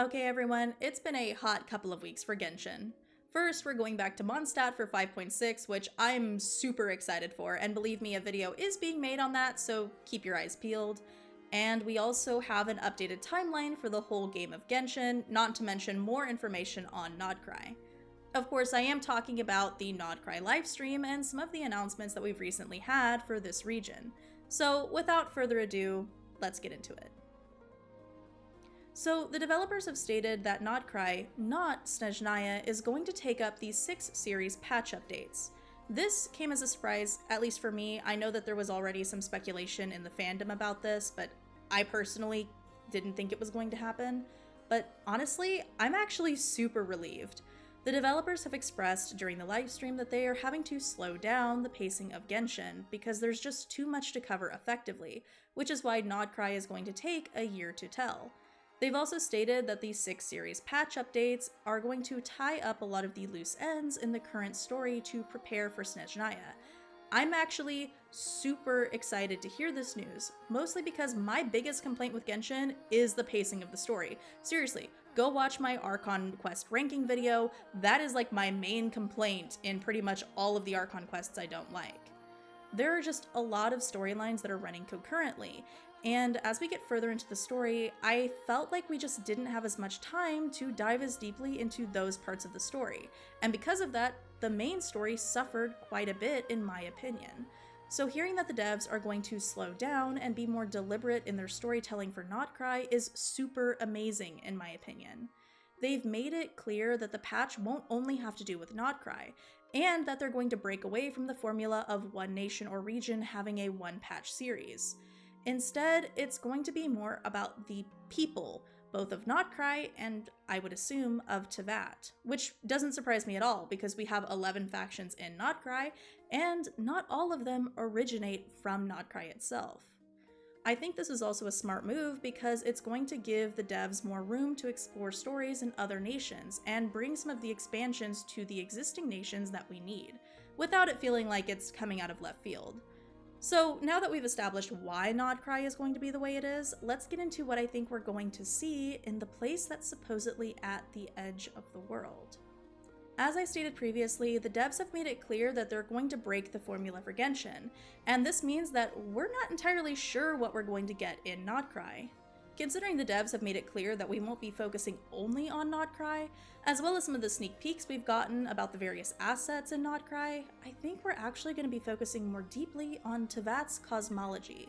Okay everyone, it's been a hot couple of weeks for Genshin. First, we're going back to Mondstadt for 5.6, which I'm super excited for, and believe me, a video is being made on that, so keep your eyes peeled. And we also have an updated timeline for the whole game of Genshin, not to mention more information on Nod Krai. Of course, I am talking about the Nod Krai livestream and some of the announcements that we've recently had for this region. So without further ado, let's get into it. So, the developers have stated that Nod Krai, not Snezhnaya, is going to take up the 6 series patch updates. This came as a surprise, at least for me. I know that there was already some speculation in the fandom about this, but I personally didn't think it was going to happen. But honestly, I'm actually super relieved. The developers have expressed during the livestream that they are having to slow down the pacing of Genshin because there's just too much to cover effectively, which is why Nod Krai is going to take a year to tell. They've also stated that these 6 series patch updates are going to tie up a lot of the loose ends in the current story to prepare for Snezhnaya. I'm actually super excited to hear this news, mostly because my biggest complaint with Genshin is the pacing of the story. Seriously, go watch my Archon Quest ranking video. That is like my main complaint in pretty much all of the Archon quests I don't like. There are just a lot of storylines that are running concurrently, and as we get further into the story, I felt like we just didn't have as much time to dive as deeply into those parts of the story, and because of that, the main story suffered quite a bit in my opinion. So hearing that the devs are going to slow down and be more deliberate in their storytelling for Nod Krai is super amazing in my opinion. They've made it clear that the patch won't only have to do with Nod Krai, and that they're going to break away from the formula of one nation or region having a one-patch series. Instead, it's going to be more about the people, both of Nod Krai and, I would assume, of Teyvat, which doesn't surprise me at all because we have 11 factions in Nod Krai, and not all of them originate from Nod Krai itself. I think this is also a smart move because it's going to give the devs more room to explore stories in other nations and bring some of the expansions to the existing nations that we need, without it feeling like it's coming out of left field. So now that we've established why Nod Krai is going to be the way it is, let's get into what I think we're going to see in the place that's supposedly at the edge of the world. As I stated previously, the devs have made it clear that they're going to break the formula for Genshin, and this means that we're not entirely sure what we're going to get in Nod Krai. Considering the devs have made it clear that we won't be focusing only on Nod Krai, as well as some of the sneak peeks we've gotten about the various assets in Nod Krai, I think we're actually going to be focusing more deeply on Teyvat's cosmology.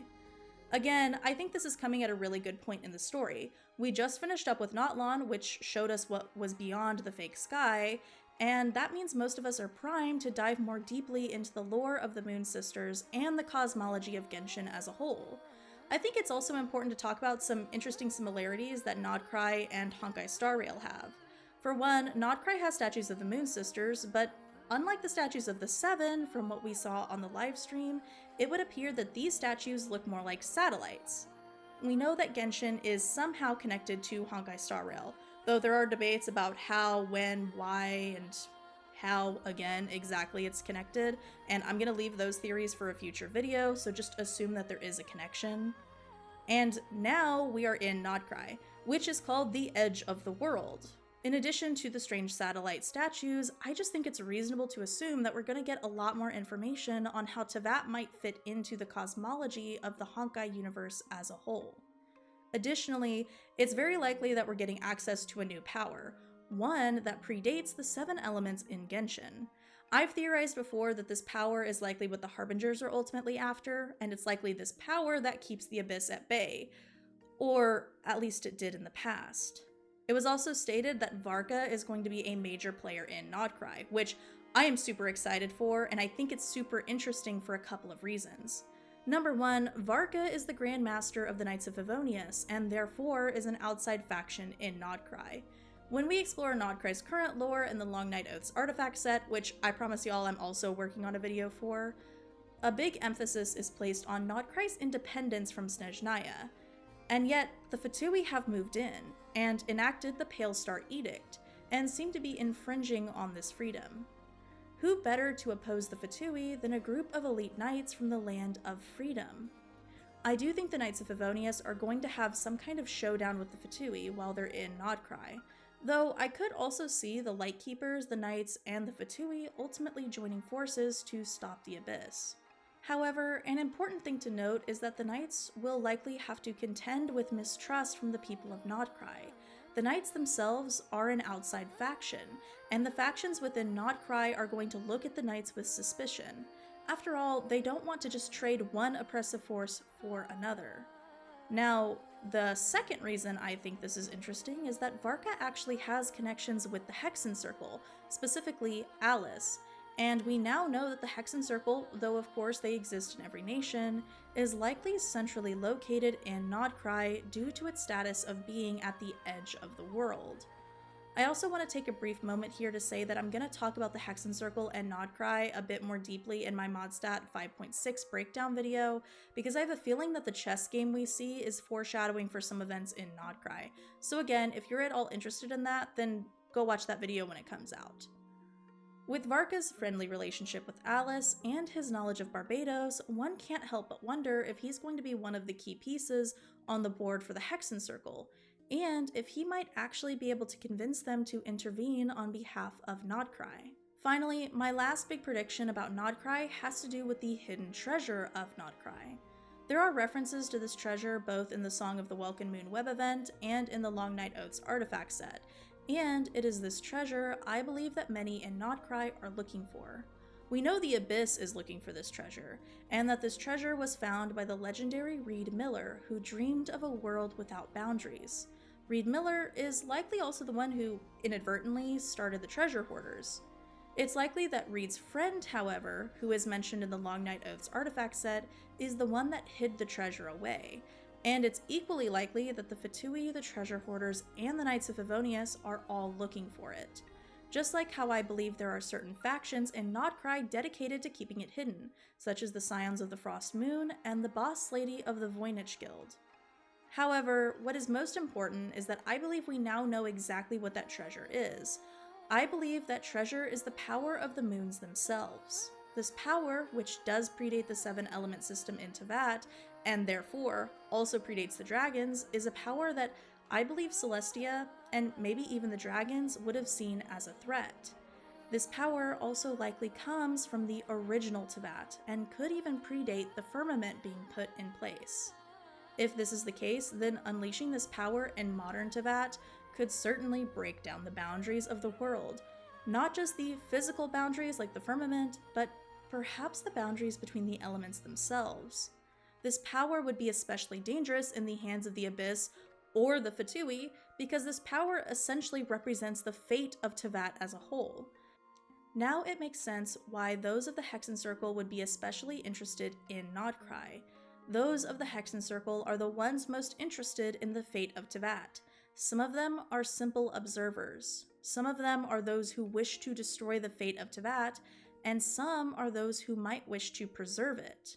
Again, I think this is coming at a really good point in the story. We just finished up with Notlan, which showed us what was beyond the fake sky, and that means most of us are primed to dive more deeply into the lore of the Moon Sisters and the cosmology of Genshin as a whole. I think it's also important to talk about some interesting similarities that Nod Krai and Honkai Star Rail have. For one, Nod Krai has statues of the Moon Sisters, but unlike the statues of the Seven from what we saw on the livestream, it would appear that these statues look more like satellites. We know that Genshin is somehow connected to Honkai Star Rail, though there are debates about how, when, why, and how, again, exactly it's connected, and I'm going to leave those theories for a future video, so just assume that there is a connection. And now we are in Nod Krai, which is called the Edge of the World. In addition to the strange satellite statues, I just think it's reasonable to assume that we're going to get a lot more information on how Teyvat might fit into the cosmology of the Honkai universe as a whole. Additionally, it's very likely that we're getting access to a new power, one that predates the 7 elements in Genshin. I've theorized before that this power is likely what the Harbingers are ultimately after, and it's likely this power that keeps the Abyss at bay, or at least it did in the past. It was also stated that Varka is going to be a major player in Nod Krai, which I am super excited for, and I think it's super interesting for a couple of reasons. Number 1, Varka is the Grand Master of the Knights of Favonius, and therefore is an outside faction in Nod Krai. When we explore Nod Krai's current lore and the Long Night Oaths artifact set, which I promise y'all I'm also working on a video for, a big emphasis is placed on Nod Krai's independence from Snezhnaya. And yet, the Fatui have moved in, and enacted the Pale Star Edict, and seem to be infringing on this freedom. Who better to oppose the Fatui than a group of elite knights from the Land of Freedom? I do think the Knights of Favonius are going to have some kind of showdown with the Fatui while they're in Nod Krai, though I could also see the Lightkeepers, the Knights, and the Fatui ultimately joining forces to stop the Abyss. However, an important thing to note is that the Knights will likely have to contend with mistrust from the people of Nod Krai. The Knights themselves are an outside faction, and the factions within Nod Krai are going to look at the Knights with suspicion. After all, they don't want to just trade one oppressive force for another. Now, the second reason I think this is interesting is that Varka actually has connections with the Hexen Circle, specifically Alice, and we now know that the Hexen Circle, though of course they exist in every nation, is likely centrally located in Nod Krai due to its status of being at the edge of the world. I also want to take a brief moment here to say that I'm going to talk about the Hexen Circle and Nod Krai a bit more deeply in my Modstat 5.6 breakdown video, because I have a feeling that the chess game we see is foreshadowing for some events in Nod Krai. So again, if you're at all interested in that, then go watch that video when it comes out. With Varka's friendly relationship with Alice and his knowledge of Barbados, one can't help but wonder if he's going to be one of the key pieces on the board for the Hexen Circle, and if he might actually be able to convince them to intervene on behalf of Nod Krai. Finally, my last big prediction about Nod Krai has to do with the hidden treasure of Nod Krai. There are references to this treasure both in the Song of the Welkin Moon web event and in the Long Night Oaths artifact set, and it is this treasure I believe that many in Nod Krai are looking for. We know the Abyss is looking for this treasure, and that this treasure was found by the legendary Reed Miller, who dreamed of a world without boundaries. Reed Miller is likely also the one who inadvertently started the treasure hoarders. It's likely that Reed's friend, however, who is mentioned in the Long Night Oaths artifact set, is the one that hid the treasure away, and it's equally likely that the Fatui, the treasure hoarders, and the Knights of Favonius are all looking for it. Just like how I believe there are certain factions in Nod Krai dedicated to keeping it hidden, such as the Scions of the Frost Moon and the Boss Lady of the Voynich Guild. However, what is most important is that I believe we now know exactly what that treasure is. I believe that treasure is the power of the moons themselves. This power, which does predate the 7-element system in Teyvat, and therefore also predates the dragons, is a power that I believe Celestia, and maybe even the dragons, would have seen as a threat. This power also likely comes from the original Teyvat, and could even predate the firmament being put in place. If this is the case, then unleashing this power in modern Teyvat could certainly break down the boundaries of the world. Not just the physical boundaries like the firmament, but perhaps the boundaries between the elements themselves. This power would be especially dangerous in the hands of the Abyss or the Fatui, because this power essentially represents the fate of Teyvat as a whole. Now it makes sense why those of the Hexen Circle would be especially interested in Nod Krai. Those of the Hexen Circle are the ones most interested in the fate of Teyvat. Some of them are simple observers. Some of them are those who wish to destroy the fate of Teyvat, and some are those who might wish to preserve it.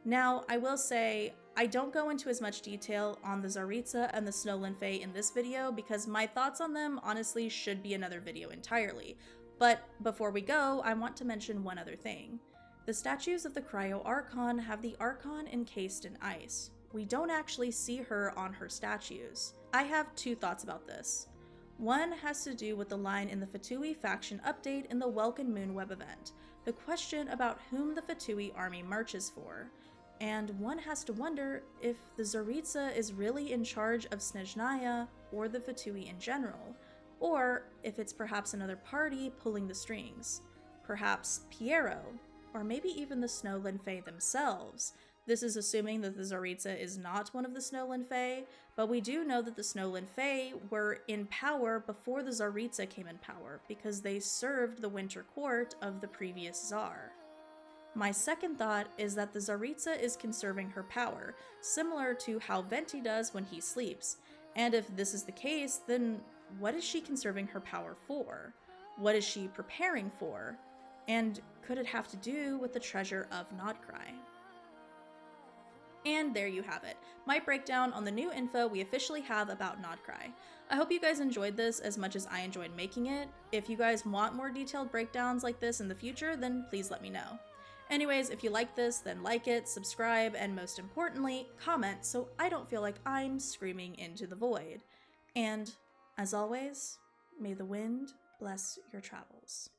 Now, I will say, I don't go into as much detail on the Tsaritsa and the Snowland Fae in this video because my thoughts on them honestly should be another video entirely. But before we go, I want to mention one other thing. The statues of the Cryo Archon have the Archon encased in ice. We don't actually see her on her statues. I have two thoughts about this. One has to do with the line in the Fatui faction update in the Welkin Moon web event, the question about whom the Fatui army marches for. And one has to wonder if the Tsaritsa is really in charge of Snezhnaya or the Fatui in general, or if it's perhaps another party pulling the strings. Perhaps Piero, or maybe even the Snowland Fae themselves. This is assuming that the Tsaritsa is not one of the Snowland Fae, but we do know that the Snowland Fae were in power before the Tsaritsa came in power, because they served the Winter Court of the previous Tsar. My second thought is that the Tsaritsa is conserving her power, similar to how Venti does when he sleeps, and if this is the case, then what is she conserving her power for? What is she preparing for? And could it have to do with the treasure of Nod Krai? And there you have it, my breakdown on the new info we officially have about Nod Krai. I hope you guys enjoyed this as much as I enjoyed making it. If you guys want more detailed breakdowns like this in the future, then please let me know. Anyways, if you like this, then like it, subscribe, and most importantly, comment so I don't feel like I'm screaming into the void. And, as always, may the wind bless your travels.